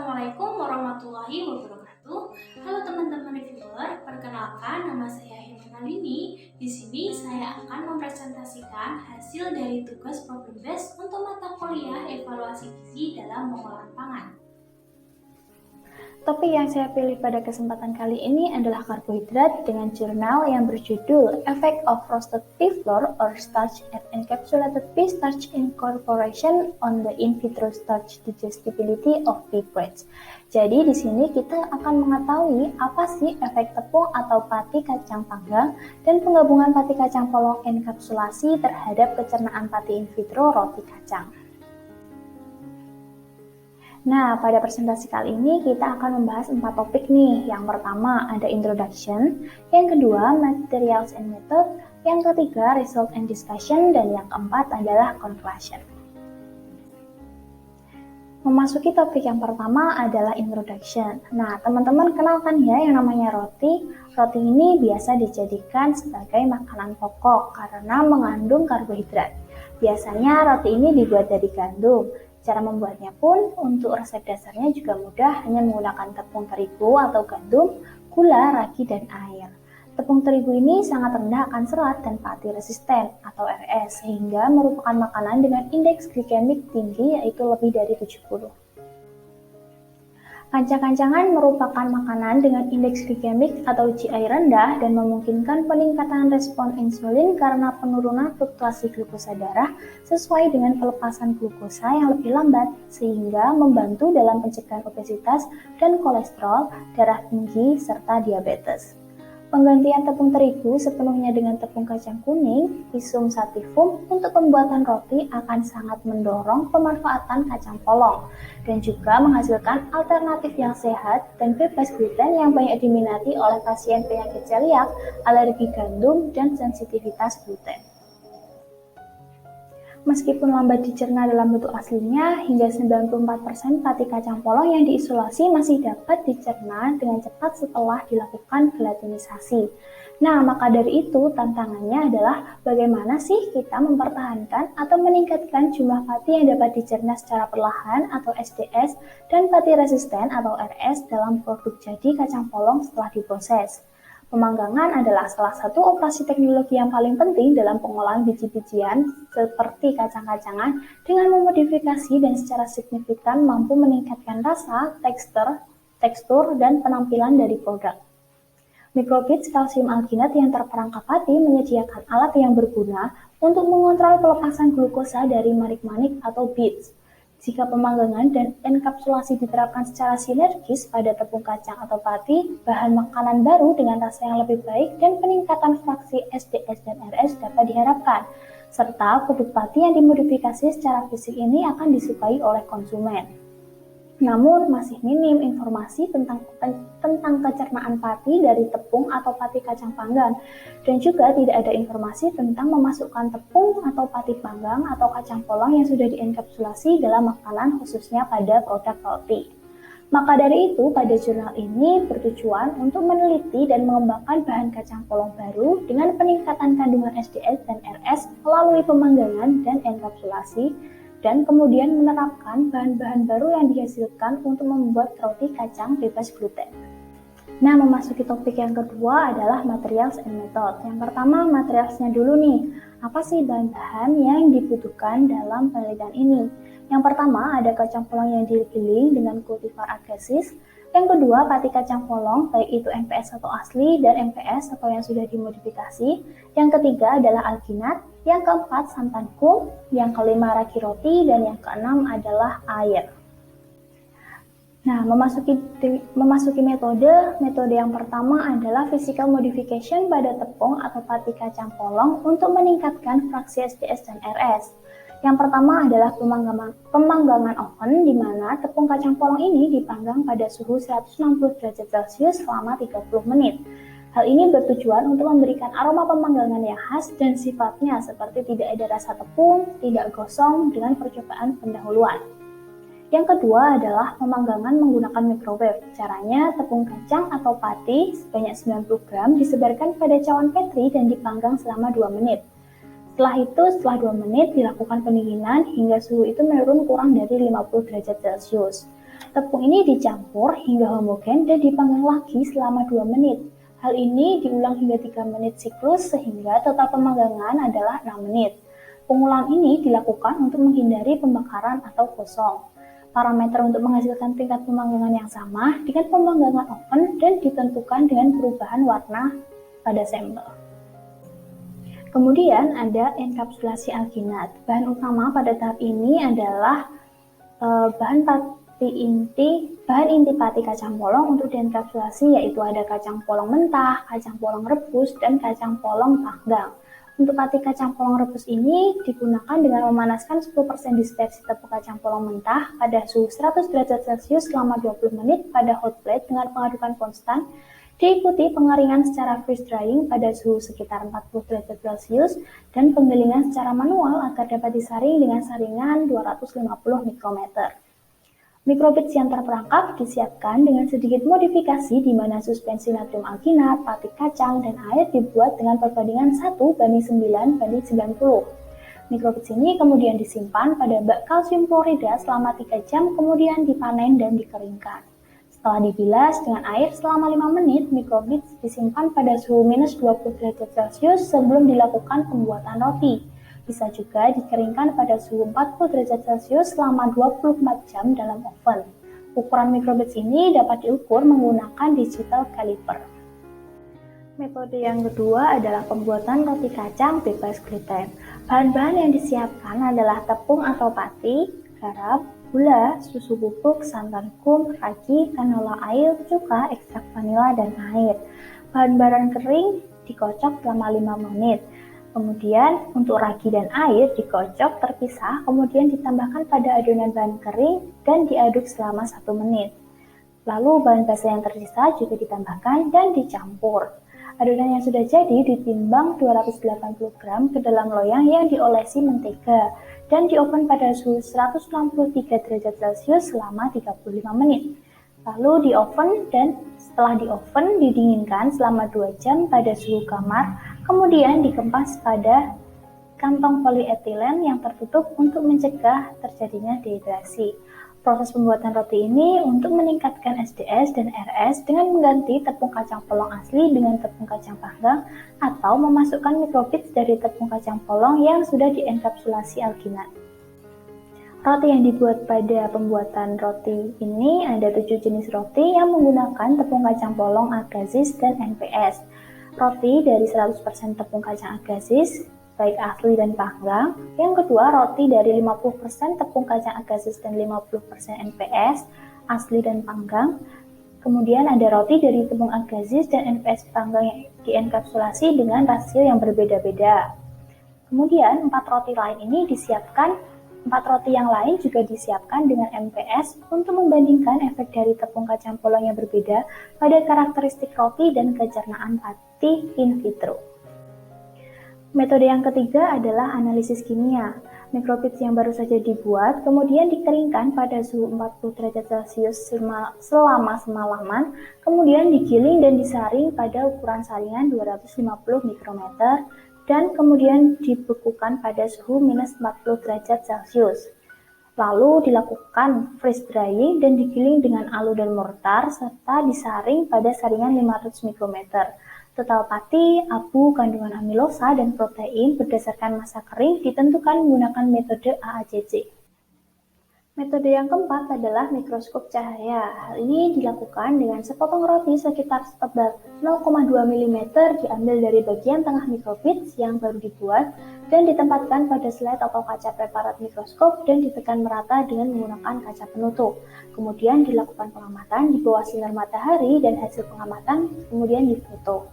Assalamualaikum warahmatullahi wabarakatuh. Halo teman-teman reviewer, perkenalkan nama saya Helenalini. Di sini saya akan mempresentasikan hasil dari tugas problem based untuk mata kuliah evaluasi gizi dalam pengolahan pangan. Topik yang saya pilih pada kesempatan kali ini adalah karbohidrat dengan jurnal yang berjudul Effect of Roasted Pea Flour or Starch at Encapsulated Pea Starch Incorporation on the In Vitro Starch Digestibility of Pea Breads. Jadi di sini kita akan mengetahui apa sih efek tepung atau pati kacang panggang dan penggabungan pati kacang polong enkapsulasi terhadap pencernaan pati in vitro roti kacang. Nah, pada presentasi kali ini kita akan membahas 4 topik nih. Yang pertama ada introduction, yang kedua materials and method, yang ketiga result and discussion, dan yang keempat adalah conclusion. Memasuki topik yang pertama adalah introduction. Nah, teman-teman kenalkan ya yang namanya roti. Roti ini biasa dijadikan sebagai makanan pokok karena mengandung karbohidrat. Biasanya roti ini dibuat dari gandum. Cara membuatnya pun untuk resep dasarnya juga mudah, hanya menggunakan tepung terigu atau gandum, gula, ragi, dan air. Tepung terigu ini sangat rendah akan serat dan pati resisten atau RS, sehingga merupakan makanan dengan indeks glikemik tinggi yaitu lebih dari 70. Kacang-kacangan merupakan makanan dengan indeks glikemik atau GI rendah dan memungkinkan peningkatan respon insulin karena penurunan fluktuasi glukosa darah sesuai dengan pelepasan glukosa yang lebih lambat, sehingga membantu dalam pencegahan obesitas dan kolesterol, darah tinggi, serta diabetes. Penggantian tepung terigu sepenuhnya dengan tepung kacang kuning, Rhizum sativum, untuk pembuatan roti akan sangat mendorong pemanfaatan kacang polong dan juga menghasilkan alternatif yang sehat dan bebas gluten yang banyak diminati oleh pasien penyakit celiak, alergi gandum, dan sensitivitas gluten. Meskipun lambat dicerna dalam bentuk aslinya, hingga 94% pati kacang polong yang diisolasi masih dapat dicerna dengan cepat setelah dilakukan gelatinisasi. Nah, maka dari itu tantangannya adalah bagaimana sih kita mempertahankan atau meningkatkan jumlah pati yang dapat dicerna secara perlahan atau SDS dan pati resisten atau RS dalam produk jadi kacang polong setelah diproses. Pemanggangan adalah salah satu operasi teknologi yang paling penting dalam pengolahan biji-bijian seperti kacang-kacangan dengan memodifikasi dan secara signifikan mampu meningkatkan rasa, tekstur, dan penampilan dari produk. Microbeads kalsium alginat yang terperangkap pati menyediakan alat yang berguna untuk mengontrol pelepasan glukosa dari manik-manik atau beads. Jika pemanggangan dan enkapsulasi diterapkan secara sinergis pada tepung kacang atau pati, bahan makanan baru dengan rasa yang lebih baik dan peningkatan fraksi SDS dan RS dapat diharapkan, serta produk pati yang dimodifikasi secara fisik ini akan disukai oleh konsumen. Namun, masih minim informasi tentang kecernaan pati dari tepung atau pati kacang panggang, dan juga tidak ada informasi tentang memasukkan tepung atau pati panggang atau kacang polong yang sudah dienkapsulasi dalam makanan khususnya pada produk roti. Maka dari itu, pada jurnal ini bertujuan untuk meneliti dan mengembangkan bahan kacang polong baru dengan peningkatan kandungan SDS dan RS melalui pemanggangan dan enkapsulasi, dan kemudian menerapkan bahan-bahan baru yang dihasilkan untuk membuat roti kacang bebas gluten. Nah, memasuki topik yang kedua adalah materials and method. Yang pertama, materialsnya dulu nih. Apa sih bahan-bahan yang dibutuhkan dalam penelitian ini? Yang pertama, ada kacang polong yang digiling dengan cultivar agassiz. Yang kedua, pati kacang polong, baik itu MPS atau asli dan MPS atau yang sudah dimodifikasi. Yang ketiga adalah alginat. Yang keempat, santan kum. Yang kelima, ragi roti. Dan yang keenam adalah air. Nah, memasuki metode yang pertama adalah physical modification pada tepung atau pati kacang polong untuk meningkatkan fraksi SDS dan RS. Yang pertama adalah pemanggangan oven, di mana tepung kacang polong ini dipanggang pada suhu 160 derajat Celcius selama 30 menit. Hal ini bertujuan untuk memberikan aroma pemanggangan yang khas dan sifatnya seperti tidak ada rasa tepung, tidak gosong dengan percobaan pendahuluan. Yang kedua adalah pemanggangan menggunakan microwave. Caranya, tepung kacang atau pati sebanyak 90 gram disebarkan pada cawan Petri dan dipanggang selama 2 menit. Setelah 2 menit dilakukan pendinginan hingga suhu itu menurun kurang dari 50 derajat Celcius. Tepung ini dicampur hingga homogen dan dipanggang lagi selama 2 menit. Hal ini diulang hingga 3 menit siklus sehingga total pemanggangan adalah 6 menit. Pengulangan ini dilakukan untuk menghindari pembakaran atau gosong. Parameter untuk menghasilkan tingkat pemanggangan yang sama dengan pemanggangan oven dan ditentukan dengan perubahan warna pada sampel. Kemudian ada enkapsulasi alginat. Bahan utama pada tahap ini adalah bahan inti pati kacang polong untuk dienkapsulasi, yaitu ada kacang polong mentah, kacang polong rebus, dan kacang polong panggang. Untuk pati kacang polong rebus ini digunakan dengan memanaskan 10% dispersi tepung kacang polong mentah pada suhu 100 derajat Celcius selama 20 menit pada hot plate dengan pengadukan konstan, diikuti pengeringan secara freeze drying pada suhu sekitar 40 derajat Celcius dan penggilingan secara manual agar dapat disaring dengan saringan 250 mikrometer. Mikrobits yang terperangkap disiapkan dengan sedikit modifikasi di mana suspensi natrium alginat, pati kacang, dan air dibuat dengan perbandingan 1:9:90. Mikrobits ini kemudian disimpan pada bak kalsium klorida selama 3 jam, kemudian dipanen dan dikeringkan. Setelah dibilas dengan air selama 5 menit, mikrobits disimpan pada suhu minus 20 derajat Celcius sebelum dilakukan pembuatan roti. Bisa juga dikeringkan pada suhu 40 derajat Celcius selama 24 jam dalam oven. Ukuran mikrobits ini dapat diukur menggunakan digital caliper. Metode yang kedua adalah pembuatan roti kacang bebas gluten. Bahan-bahan yang disiapkan adalah tepung atau pati, garam, gula, susu bubuk, santan kum, ragi, canola air, cuka, ekstrak vanila, dan air. Bahan-bahan kering dikocok selama 5 menit. Kemudian untuk ragi dan air dikocok terpisah, kemudian ditambahkan pada adonan bahan kering dan diaduk selama 1 menit. Lalu bahan basah yang tersisa juga ditambahkan dan dicampur. Adonan yang sudah jadi ditimbang 280 gram ke dalam loyang yang diolesi mentega dan di oven pada suhu 163 derajat Celcius selama 35 menit. Lalu di oven dan setelah di oven didinginkan selama 2 jam pada suhu kamar, kemudian dikemas pada kantong polietilen yang tertutup untuk mencegah terjadinya dehidrasi. Proses pembuatan roti ini untuk meningkatkan SDS dan RS dengan mengganti tepung kacang polong asli dengan tepung kacang panggang atau memasukkan mikrobits dari tepung kacang polong yang sudah dienkapsulasi alginat. Roti yang dibuat pada pembuatan roti ini ada 7 jenis roti yang menggunakan tepung kacang polong agasis dan NPS. Roti dari 100% tepung kacang agasis, baik asli dan panggang. Yang kedua, roti dari 50% tepung kacang agasis dan 50% NPS, asli dan panggang. Kemudian ada roti dari tepung agasis dan NPS panggang yang dienkapsulasi dengan rasio yang berbeda-beda. Kemudian 4 roti yang lain juga disiapkan dengan NPS untuk membandingkan efek dari tepung kacang polong yang berbeda pada karakteristik roti dan kecernaan pati in vitro. Metode yang ketiga adalah analisis kimia. Mikrobits yang baru saja dibuat kemudian dikeringkan pada suhu 40 derajat Celcius selama semalaman, kemudian digiling dan disaring pada ukuran saringan 250 mikrometer dan kemudian dibekukan pada suhu minus 40 derajat Celcius. Lalu dilakukan freeze drying dan digiling dengan alu dan mortar serta disaring pada saringan 500 mikrometer. Total pati, abu, kandungan amilosa, dan protein berdasarkan massa kering ditentukan menggunakan metode AACC. Metode yang keempat adalah mikroskop cahaya. Hal ini dilakukan dengan sepotong roti sekitar setebal 0,2 mm diambil dari bagian tengah mikrobits yang baru dibuat dan ditempatkan pada slide atau kaca preparat mikroskop dan ditekan merata dengan menggunakan kaca penutup. Kemudian dilakukan pengamatan di bawah sinar matahari dan hasil pengamatan kemudian difoto.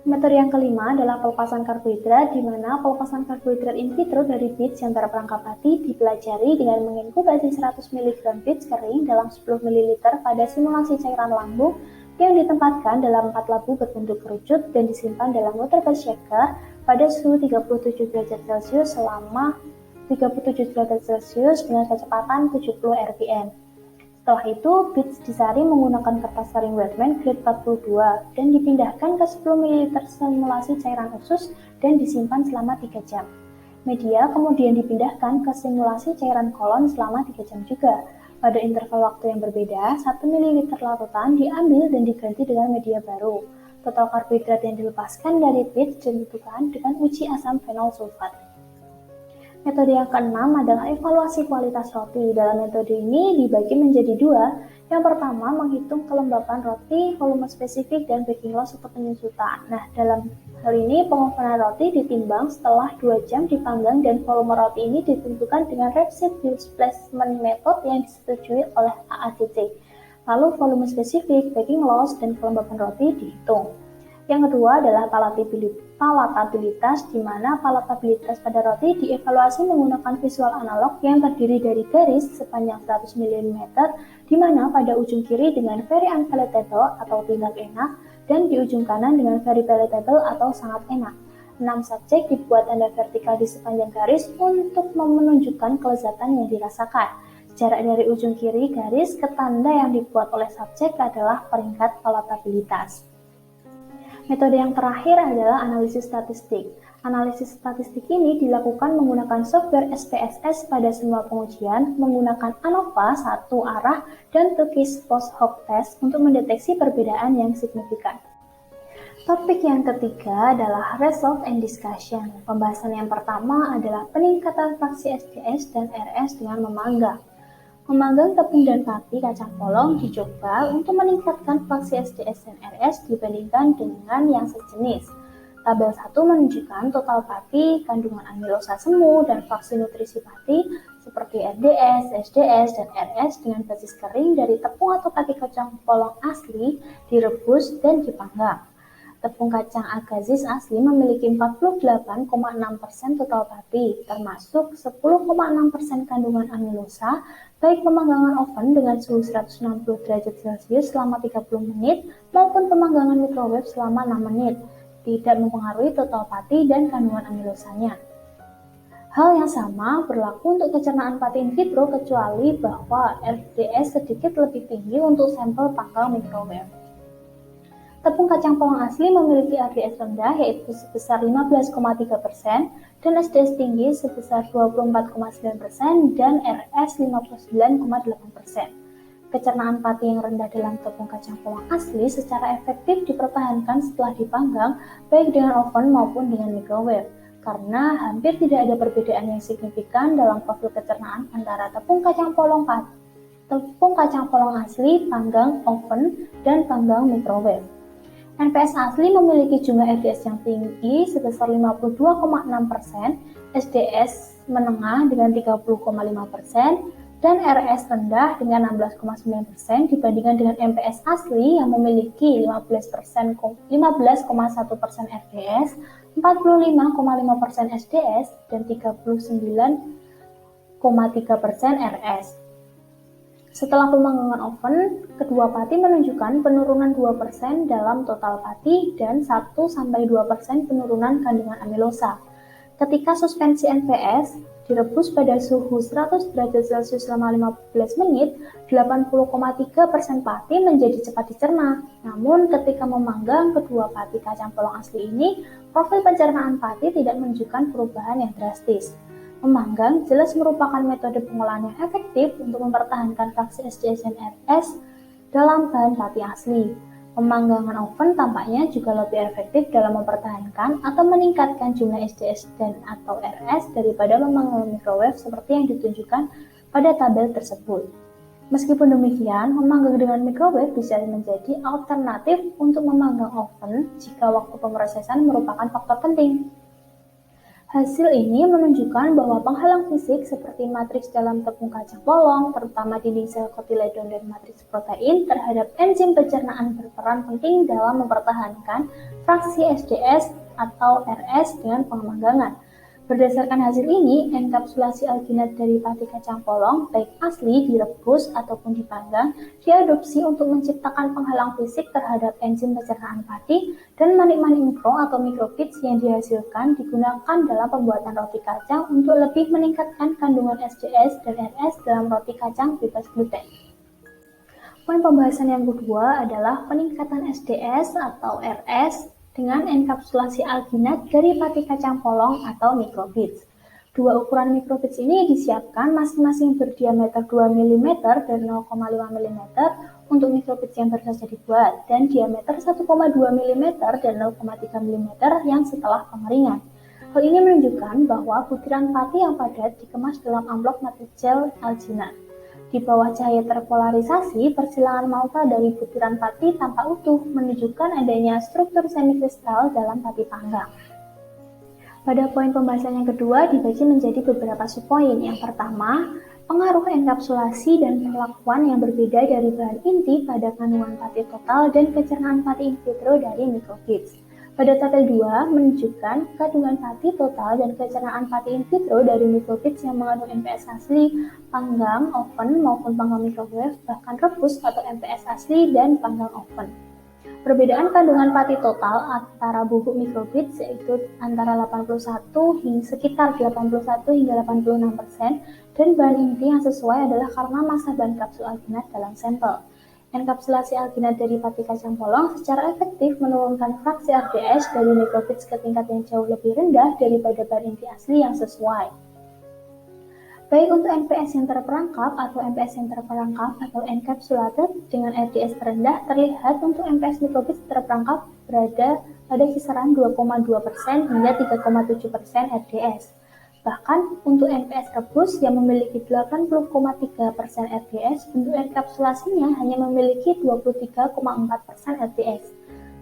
Metode yang kelima adalah pelepasan karbohidrat, di mana pelepasan karbohidrat in vitro dari bits yang terperangkap pati dipelajari dengan menginkubasi 100 mg bits kering dalam 10 ml pada simulasi cairan lambung yang ditempatkan dalam 4 labu berbentuk kerucut dan disimpan dalam water-based shaker pada suhu 37 derajat Celcius selama 37 derajat Celcius dengan kecepatan 70 rpm. Setelah itu, bits disaring menggunakan kertas saring Wetman grade 42 dan dipindahkan ke 10 ml simulasi cairan usus dan disimpan selama 3 jam. Media kemudian dipindahkan ke simulasi cairan kolon selama 3 jam juga. Pada interval waktu yang berbeda, 1 ml larutan diambil dan diganti dengan media baru. Total karbohidrat yang dilepaskan dari pit ditentukan dengan uji asam fenol sulfat. Metode yang keenam adalah evaluasi kualitas roti. Dalam metode ini dibagi menjadi 2. Yang pertama, menghitung kelembapan roti, volume spesifik, dan baking loss atau penyusutan. Nah, dalam hal ini pengovenan roti ditimbang setelah 2 jam dipanggang dan volume roti ini ditentukan dengan Rapeseed Displacement Method yang disetujui oleh AACC. Lalu volume spesifik, baking loss, dan kelembapan roti dihitung. Yang kedua adalah palatabilitas, di mana palatabilitas pada roti dievaluasi menggunakan visual analog yang terdiri dari garis sepanjang 100 mm, di mana pada ujung kiri dengan very unpalatable atau tidak enak, dan di ujung kanan dengan very palatable atau sangat enak. 6 subjek dibuat tanda vertikal di sepanjang garis untuk menunjukkan kelezatan yang dirasakan. Jarak dari ujung kiri garis ke tanda yang dibuat oleh subjek adalah peringkat palatabilitas. Metode yang terakhir adalah analisis statistik. Analisis statistik ini dilakukan menggunakan software SPSS pada semua pengujian, menggunakan ANOVA satu arah dan two-case post-hoc test untuk mendeteksi perbedaan yang signifikan. Topik yang ketiga adalah result and discussion. Pembahasan yang pertama adalah peningkatan fraksi SDS dan RS dengan memanggang. Memanggang tepung dan pati kacang polong dicoba untuk meningkatkan fraksi SDS dan RS dibandingkan dengan yang sejenis. Tabel 1 menunjukkan total pati, kandungan amilosa semu, dan fraksi nutrisi pati seperti RDS, SDS, dan RS dengan basis kering dari tepung atau pati kacang polong asli direbus dan dipanggang. Tepung kacang agazis asli memiliki 48,6% total pati, termasuk 10,6% kandungan amilosa, baik pemanggangan oven dengan suhu 160 derajat Celcius selama 30 menit maupun pemanggangan microwave selama 6 menit, tidak mempengaruhi total pati dan kandungan amilosanya. Hal yang sama berlaku untuk pencernaan pati in vitro kecuali bahwa RDS sedikit lebih tinggi untuk sampel panggang microwave. Tepung kacang polong asli memiliki RDS rendah yaitu sebesar 15,3% dan SDS tinggi sebesar 24,9% dan RS 59,8%. Pencernaan pati yang rendah dalam tepung kacang polong asli secara efektif dipertahankan setelah dipanggang baik dengan oven maupun dengan microwave karena hampir tidak ada perbedaan yang signifikan dalam profil pencernaan antara tepung kacang polong asli, panggang oven, dan panggang microwave. NPS asli memiliki jumlah RDS yang tinggi sebesar 52,6%, SDS menengah dengan 30,5%, dan RS rendah dengan 16,9% dibandingkan dengan NPS asli yang memiliki 15,1% RDS, 45,5% SDS, dan 39,3% RS. Setelah pemanggangan oven, kedua pati menunjukkan penurunan 2% dalam total pati dan 1-2% penurunan kandungan amilosa. Ketika suspensi NPS direbus pada suhu 100 derajat Celcius selama 15 menit, 80,3% pati menjadi cepat dicerna. Namun ketika memanggang kedua pati kacang polong asli ini, profil pencernaan pati tidak menunjukkan perubahan yang drastis. Memanggang jelas merupakan metode pengolahan yang efektif untuk mempertahankan fraksi SDS dan RS dalam bahan pati asli. Pemanggangan oven tampaknya juga lebih efektif dalam mempertahankan atau meningkatkan jumlah SDS dan atau RS daripada memanggang microwave seperti yang ditunjukkan pada tabel tersebut. Meskipun demikian, memanggang dengan microwave bisa menjadi alternatif untuk memanggang oven jika waktu pemrosesan merupakan faktor penting. Hasil ini menunjukkan bahwa penghalang fisik seperti matriks dalam tepung kacang polong, terutama dinding sel kotiledon dan matriks protein terhadap enzim pencernaan berperan penting dalam mempertahankan fraksi SDS atau RS dengan pemanggangan. Berdasarkan hasil ini, enkapsulasi alginat dari pati kacang polong, baik asli, direbus, ataupun dipanggang, diadopsi untuk menciptakan penghalang fisik terhadap enzim pencernaan pati, dan manik-manik mikro atau microbits yang dihasilkan digunakan dalam pembuatan roti kacang untuk lebih meningkatkan kandungan SDS dan RS dalam roti kacang bebas gluten. Poin pembahasan yang kedua adalah peningkatan SDS atau RS dengan enkapsulasi alginat dari pati kacang polong atau microbits. Dua ukuran mikrobits ini disiapkan masing-masing berdiameter 2 mm dan 0,5 mm untuk mikrobits yang baru saja dibuat, dan diameter 1,2 mm dan 0,3 mm yang setelah pengeringan. Hal ini menunjukkan bahwa butiran pati yang padat dikemas dalam amplop material alginat. Di bawah cahaya terpolarisasi, persilangan malta dari butiran pati tampak utuh, menunjukkan adanya struktur semikristal dalam pati panggang. Pada poin pembahasan yang kedua dibagi menjadi beberapa subpoin. Yang pertama, pengaruh enkapsulasi dan perlakuan yang berbeda dari bahan inti pada kandungan pati total dan kecernaan pati in vitro dari mikrobits. Pada tabel 2 menunjukkan kandungan pati total dan kecernaan pati in vitro dari mikrobits yang mengandung MPS asli, panggang, oven, maupun panggang microwave, bahkan rebus atau MPS asli dan panggang oven. Perbedaan kandungan pati total antara bubuk mikrobits yaitu antara 81 hingga sekitar 81 hingga 86% dan bahan inti yang sesuai adalah karena massa bahan kapsul alginat dalam sampel. Enkapsulasi alginat dari pati kacang polong secara efektif menurunkan fraksi RDS dari mikrobits ke tingkat yang jauh lebih rendah daripada bahan inti asli yang sesuai. Baik untuk NPS yang terperangkap atau MPS yang terperangkap atau encapsulated dengan RDS terendah terlihat untuk MPS mikrobits terperangkap berada pada kisaran 2,2% hingga 3,7% RDS. Bahkan untuk NPS rebus yang memiliki 80,3% RDS, bentuk enkapsulasinya hanya memiliki 23,4% RDS.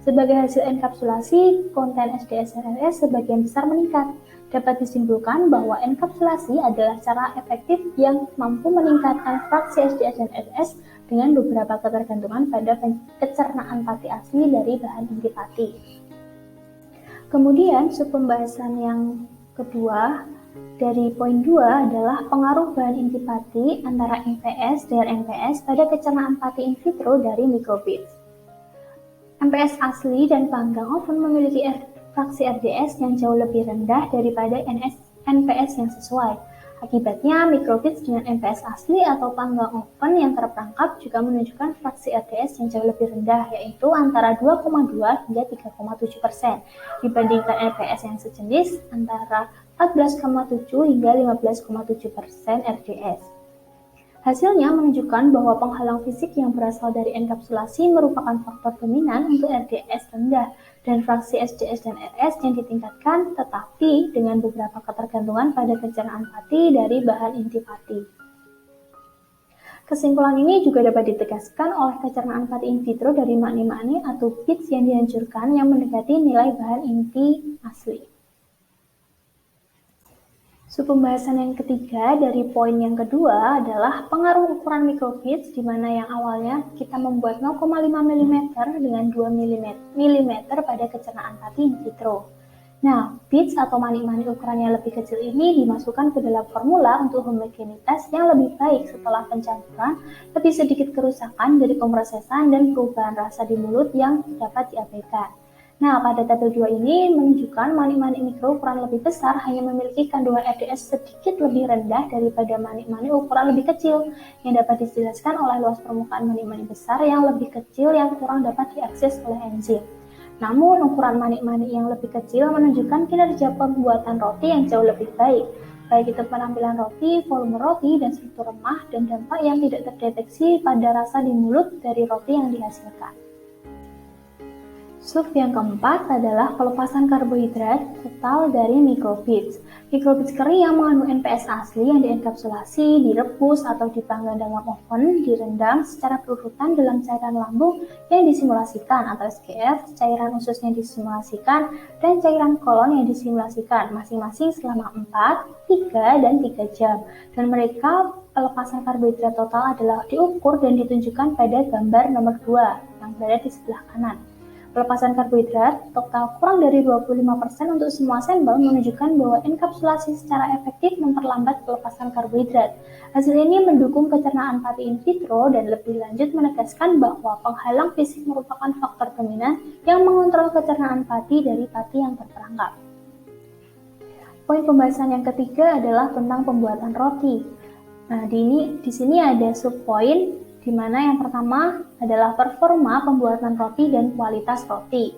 Sebagai hasil enkapsulasi, konten SDS dan RS sebagian besar meningkat. Dapat disimpulkan bahwa enkapsulasi adalah cara efektif yang mampu meningkatkan fraksi SDS dan RS dengan beberapa ketergantungan pada kecernaan pati asli dari bahan inti pati. Kemudian, subpembahasan yang kedua dari poin 2 adalah pengaruh bahan inti pati antara MPS dengan MPS pada kecernaan pati in vitro dari mikrobits. MPS asli dan panggang oven memiliki fraksi RDS yang jauh lebih rendah daripada NPS yang sesuai. Akibatnya, mikrobits dengan MPS asli atau panggang oven yang terperangkap juga menunjukkan fraksi RDS yang jauh lebih rendah, yaitu antara 2,2 hingga 3,7% dibandingkan MPS yang sejenis antara 14,7 hingga 15,7% RDS. Hasilnya menunjukkan bahwa penghalang fisik yang berasal dari enkapsulasi merupakan faktor dominan untuk RDS rendah dan fraksi SDS dan RS yang ditingkatkan, tetapi dengan beberapa ketergantungan pada kecernaan pati dari bahan inti pati. Kesimpulan ini juga dapat ditegaskan oleh kecernaan pati in vitro dari makni-makni atau bits yang dianjurkan yang mendekati nilai bahan inti asli. Subpembahasan yang ketiga dari poin yang kedua adalah pengaruh ukuran mikrobits, di mana yang awalnya kita membuat 0,5 mm dengan 2 mm pada kecernaan pati in vitro. Nah, bits atau manik-manik ukuran yang lebih kecil ini dimasukkan ke dalam formula untuk homogenitas yang lebih baik setelah pencampuran, lebih sedikit kerusakan dari pemrosesan dan perubahan rasa di mulut yang dapat diabaikan. Nah, pada tabel 2 ini menunjukkan manik-manik mikro ukuran lebih besar hanya memiliki kandungan RDS sedikit lebih rendah daripada manik-manik ukuran lebih kecil, yang dapat dijelaskan oleh luas permukaan manik-manik besar yang lebih kecil yang kurang dapat diakses oleh enzim. Namun, ukuran manik-manik yang lebih kecil menunjukkan kinerja pembuatan roti yang jauh lebih baik, baik itu penampilan roti, volume roti, dan struktur remah, dan dampak yang tidak terdeteksi pada rasa di mulut dari roti yang dihasilkan. Sub yang keempat adalah pelepasan karbohidrat total dari mikrobits. Mikrobits kering yang mengandung NPS asli yang dienkapsulasi, direbus, atau dipanggang dalam oven, direndam secara berurutan dalam cairan lambung yang disimulasikan atau SGF, cairan usus yang disimulasikan, dan cairan kolon yang disimulasikan, masing-masing selama 4, 3, dan 3 jam. Dan mereka pelepasan karbohidrat total adalah diukur dan ditunjukkan pada gambar nomor 2 yang berada di sebelah kanan. Pelepasan karbohidrat total kurang dari 25% untuk semua sampel menunjukkan bahwa enkapsulasi secara efektif memperlambat pelepasan karbohidrat. Hasil ini mendukung kecernaan pati in vitro dan lebih lanjut menegaskan bahwa penghalang fisik merupakan faktor dominan yang mengontrol kecernaan pati dari pati yang terperangkap. Poin pembahasan yang ketiga adalah tentang pembuatan roti. Nah, di sini ada subpoin di mana yang pertama adalah performa pembuatan roti dan kualitas roti.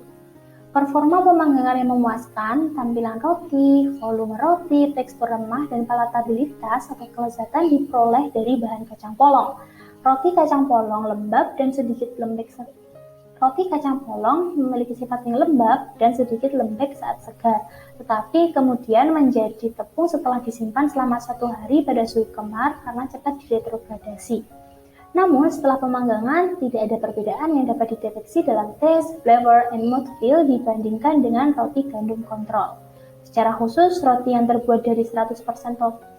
Performa pemanggangan yang memuaskan, tampilan roti, volume roti, tekstur remah, dan palatabilitas atau kelezatan diperoleh dari bahan kacang polong. Roti kacang polong lembab dan sedikit lembek. Roti kacang polong memiliki sifat yang lembab dan sedikit lembek saat segar, tetapi kemudian menjadi tepung setelah disimpan selama 1 hari pada suhu kemar karena cepat diretrogradasi. Namun, setelah pemanggangan, tidak ada perbedaan yang dapat dideteksi dalam taste, flavor, and mouthfeel dibandingkan dengan roti gandum kontrol. Secara khusus, roti yang terbuat dari 100%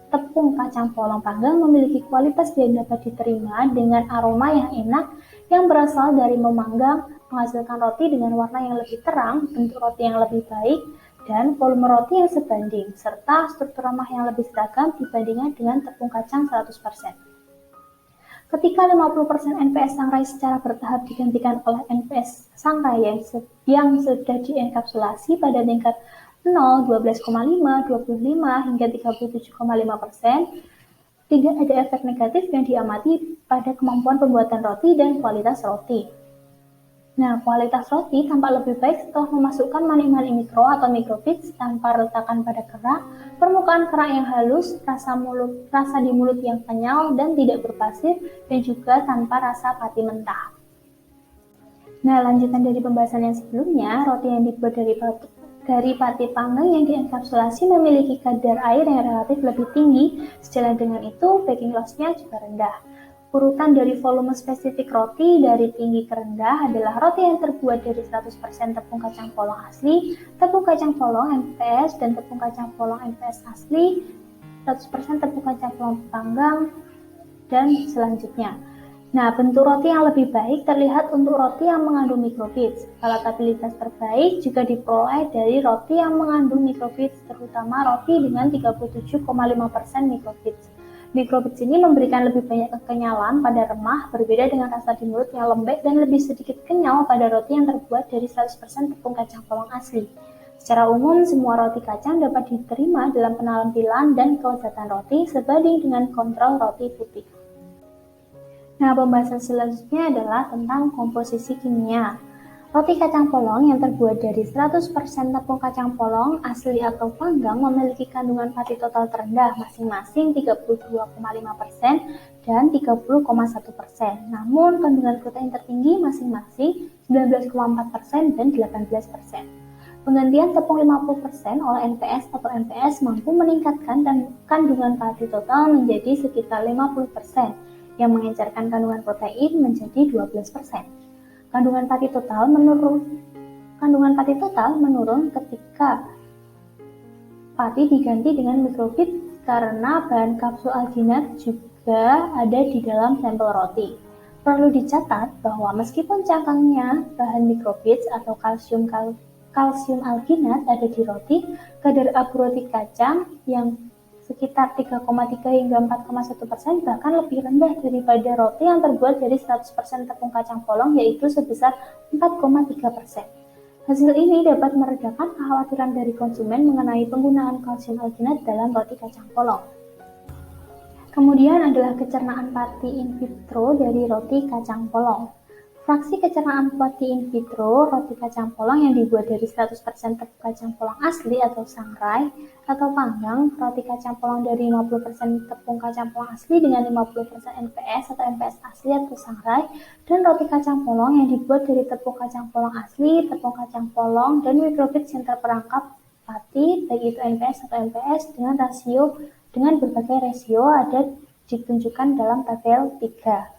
tepung kacang polong panggang memiliki kualitas yang dapat diterima dengan aroma yang enak yang berasal dari memanggang, menghasilkan roti dengan warna yang lebih terang, bentuk roti yang lebih baik, dan volume roti yang sebanding, serta struktur remah yang lebih seragam dibandingkan dengan tepung kacang 100%. Ketika 50% NPS sangrai secara bertahap digantikan oleh NPS sangrai yang sudah dienkapsulasi pada tingkat 0, 12,5, 25, hingga 37,5%, tidak ada efek negatif yang diamati pada kemampuan pembuatan roti dan kualitas roti. Nah, kualitas roti tampak lebih baik setelah memasukkan manik-manik mikro atau microbits tanpa retakan pada kerak, permukaan kerak yang halus, rasa di mulut yang kenyal dan tidak berpasir, dan juga tanpa rasa pati mentah. Nah, lanjutan dari pembahasan yang sebelumnya, roti yang dibuat dari pati panggang yang dienkapsulasi memiliki kadar air yang relatif lebih tinggi, sejalan dengan itu baking loss-nya juga rendah. Urutan dari volume spesifik roti dari tinggi ke rendah adalah roti yang terbuat dari 100% tepung kacang polong asli, tepung kacang polong NPS, dan tepung kacang polong NPS asli, 100% tepung kacang polong panggang, dan selanjutnya. Nah, bentuk roti yang lebih baik terlihat untuk roti yang mengandung microbits. Palatabilitas terbaik juga diperoleh dari roti yang mengandung microbits, terutama roti dengan 37,5% microbits. Microbits ini memberikan lebih banyak kekenyalan pada remah, berbeda dengan rasa di mulut yang lembek dan lebih sedikit kenyal pada roti yang terbuat dari 100% tepung kacang polong asli. Secara umum, semua roti kacang dapat diterima dalam penampilan dan kelezatan roti sebanding dengan kontrol roti putih. Nah, pembahasan selanjutnya adalah tentang komposisi kimia. Roti kacang polong yang terbuat dari 100% tepung kacang polong asli atau panggang memiliki kandungan pati total terendah masing-masing 32,5% dan 30,1%. Namun, kandungan protein tertinggi masing-masing 19,4% dan 18%. Penggantian tepung 50% oleh NPS atau MPS mampu meningkatkan kandungan pati total menjadi sekitar 50%, yang mengencerkan kandungan protein menjadi 12%. Kandungan pati total menurun ketika pati diganti dengan mikrobit karena bahan kapsul alginat juga ada di dalam sampel roti. Perlu dicatat bahwa meskipun cangkangnya bahan mikrobit atau kalsium alginat ada di roti, kadar abu roti kacang yang sekitar 3,3 hingga 4,1% bahkan lebih rendah daripada roti yang terbuat dari 100% tepung kacang polong, yaitu sebesar 4,3%. Hasil ini dapat meredakan kekhawatiran dari konsumen mengenai penggunaan kalsium alginat dalam roti kacang polong. Kemudian adalah kecernaan pati in vitro dari roti kacang polong. Fraksi kecernaan pati in vitro roti kacang polong yang dibuat dari 100% tepung kacang polong asli atau sangrai atau panggang, roti kacang polong dari 50% tepung kacang polong asli dengan 50% NPS atau MPS asli atau sangrai, dan roti kacang polong yang dibuat dari tepung kacang polong asli, tepung kacang polong, dan mikrobit yang terperangkap pati, baik itu NPS atau MPS dengan berbagai rasio ada ditunjukkan dalam tabel 3.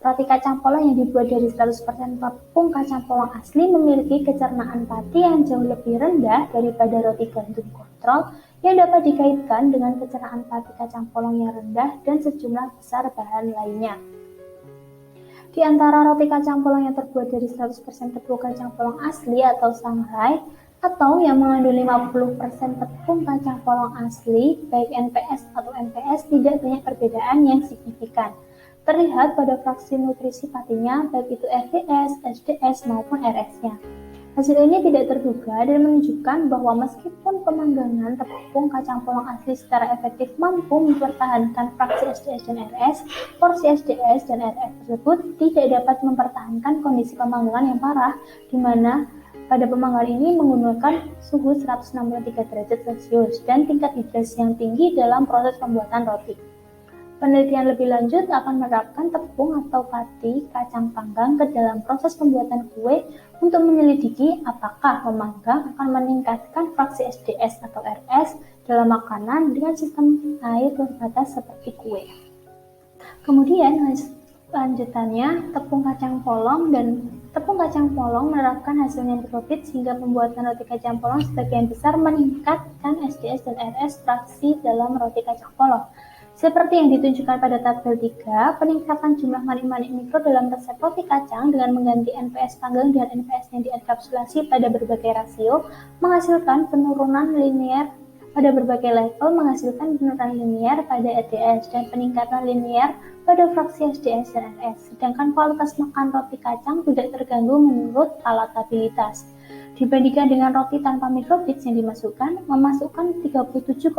Roti kacang polong yang dibuat dari 100% tepung kacang polong asli memiliki kecernaan pati yang jauh lebih rendah daripada roti gandum kontrol yang dapat dikaitkan dengan kecernaan pati kacang polong yang rendah dan sejumlah besar bahan lainnya. Di antara roti kacang polong yang terbuat dari 100% tepung kacang polong asli atau sangrai atau yang mengandung 50% tepung kacang polong asli, baik NPS atau MPS, tidak banyak perbedaan yang signifikan. Terlihat pada fraksi nutrisi patinya, baik itu RDS, SDS, maupun RS-nya. Hasil ini tidak terduga dan menunjukkan bahwa meskipun pemanggangan tepung kacang polong asli secara efektif mampu mempertahankan fraksi SDS dan RS, porsi SDS dan RS tersebut tidak dapat mempertahankan kondisi pemanggangan yang parah, di mana Pada pemanggangan ini menggunakan suhu 163 derajat Celcius dan tingkat hidrasi yang tinggi dalam proses pembuatan roti. Penelitian lebih lanjut akan menerapkan tepung atau pati kacang panggang ke dalam proses pembuatan kue untuk menyelidiki apakah memanggang akan meningkatkan fraksi SDS atau RS dalam makanan dengan sistem air terbatas seperti kue. Kemudian lanjutannya, tepung kacang polong menerapkan hasilnya mikrobit sehingga pembuatan roti kacang polong sebagian besar meningkatkan SDS dan RS fraksi dalam roti kacang polong. Seperti yang ditunjukkan pada tabel 3, peningkatan jumlah manik-manik mikro dalam resep roti kacang dengan mengganti NPS panggang dengan NPS yang dienkapsulasi pada berbagai rasio menghasilkan penurunan linear pada berbagai level pada SDS dan peningkatan linear pada fraksi SDS dan RS, sedangkan kualitas makan roti kacang tidak terganggu menurut palatabilitas. Dibandingkan dengan roti tanpa mikrobit yang memasukkan 37,5%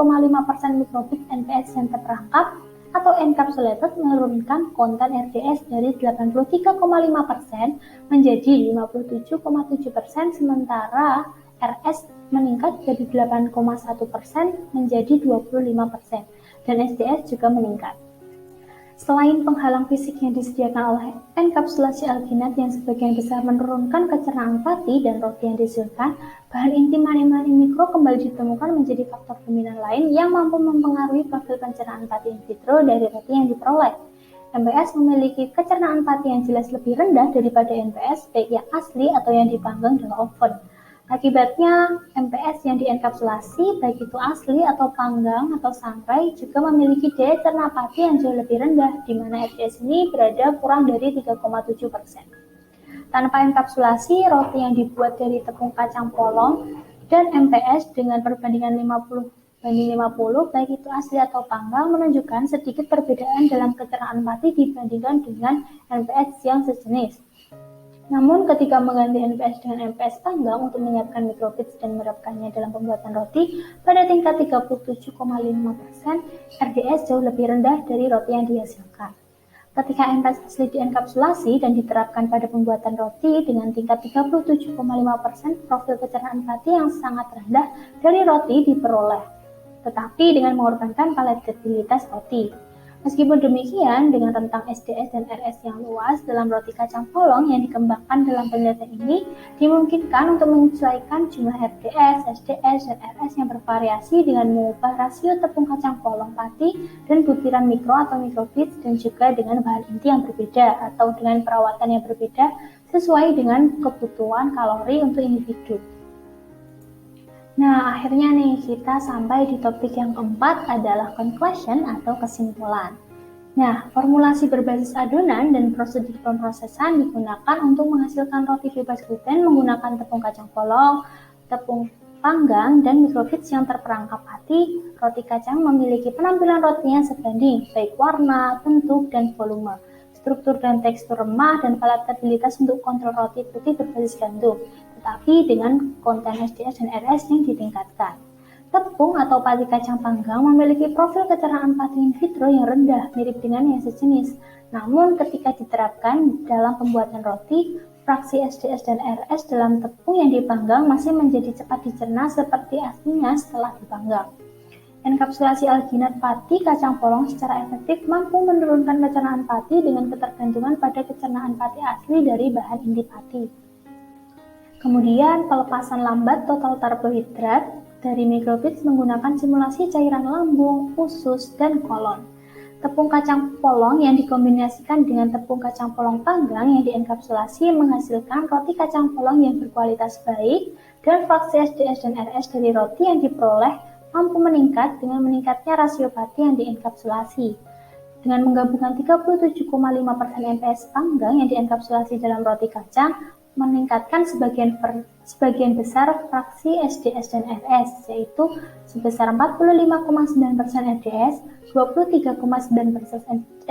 mikrobit NPS yang terperangkap atau encapsulated menurunkan konten RDS dari 83,5% menjadi 57,7%, sementara RS meningkat dari 8,1% menjadi 25%, dan SDS juga meningkat. Selain penghalang fisik yang disediakan oleh enkapsulasi alginat yang sebagian besar menurunkan kecernaan pati dan roti yang dihasilkan, bahan inti manik-manik mikro kembali ditemukan menjadi faktor dominan lain yang mampu mempengaruhi profil pencernaan pati in vitro dari roti yang diperoleh. NPS memiliki kecernaan pati yang jelas lebih rendah daripada NPS baik yang asli atau yang dipanggang dalam oven. Akibatnya, MPS yang dienkapsulasi, baik itu asli atau panggang atau sangrai, juga memiliki daya cerna pati yang jauh lebih rendah, di mana RDS ini berada kurang dari 3,7%. Tanpa enkapsulasi, roti yang dibuat dari tepung kacang polong dan MPS dengan perbandingan 50/50, baik itu asli atau panggang, menunjukkan sedikit perbedaan dalam kecernaan pati dibandingkan dengan NPS yang sejenis. Namun ketika mengganti NPS dengan MPS panggang untuk menyiapkan mikrobit dan menerapkannya dalam pembuatan roti pada tingkat 37,5%, RDS jauh lebih rendah dari roti yang dihasilkan. Ketika MPS asli dienkapsulasi dan diterapkan pada pembuatan roti dengan tingkat 37,5%, profil kecernaan pati yang sangat rendah dari roti diperoleh, tetapi dengan mengorbankan palatabilitas roti. Meskipun demikian, dengan rentang SDS dan RS yang luas dalam roti kacang polong yang dikembangkan dalam penelitian ini, dimungkinkan untuk menyesuaikan jumlah RDS, SDS, dan RS yang bervariasi dengan mengubah rasio tepung kacang polong pati dan butiran mikro atau mikrobit, dan juga dengan bahan inti yang berbeda atau dengan perawatan yang berbeda sesuai dengan kebutuhan kalori untuk individu. Nah, akhirnya nih kita sampai di topik yang keempat adalah conclusion atau kesimpulan. Nah, formulasi berbasis adonan dan prosedur pemrosesan digunakan untuk menghasilkan roti bebas gluten menggunakan tepung kacang polong, tepung panggang, dan mikrobit yang terperangkap pati. Roti kacang memiliki penampilan roti yang sebanding, baik warna, bentuk, dan volume, struktur dan tekstur remah, dan palatabilitas untuk kontrol roti putih berbasis gandum, tetapi dengan konten SDS dan RS yang ditingkatkan. Tepung atau pati kacang panggang memiliki profil kecernaan pati in vitro yang rendah, mirip dengan yang sejenis. Namun ketika diterapkan dalam pembuatan roti, fraksi SDS dan RS dalam tepung yang dipanggang masih menjadi cepat dicerna seperti aslinya setelah dipanggang. Enkapsulasi alginat pati kacang polong secara efektif mampu menurunkan kecernaan pati dengan ketergantungan pada kecernaan pati asli dari bahan inti pati. Kemudian, pelepasan lambat total karbohidrat dari mikrobit menggunakan simulasi cairan lambung, usus, dan kolon. Tepung kacang polong yang dikombinasikan dengan tepung kacang polong panggang yang dienkapsulasi menghasilkan roti kacang polong yang berkualitas baik, dan fraksi SDS dan RS dari roti yang diperoleh mampu meningkat dengan meningkatnya rasio pati yang dienkapsulasi. Dengan menggabungkan 37,5% MPS panggang yang dienkapsulasi dalam roti kacang, meningkatkan sebagian besar fraksi SDS dan RS, yaitu sebesar 45,9% RDS, 23,9%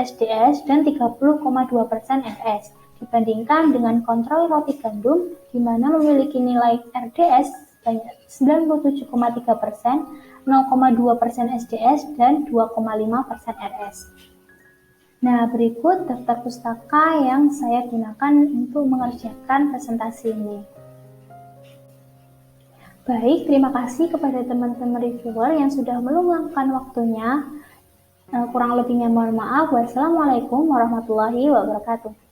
SDS, dan 30,2% RS, dibandingkan dengan kontrol roti gandum, di mana memiliki nilai RDS sebanyak 97,3%, 0,2% SDS, dan 2,5% RS. Nah, berikut daftar pustaka yang saya gunakan untuk mengerjakan presentasi ini. Baik, terima kasih kepada teman-teman reviewer yang sudah meluangkan waktunya. Kurang lebihnya mohon maaf. Wassalamualaikum warahmatullahi wabarakatuh.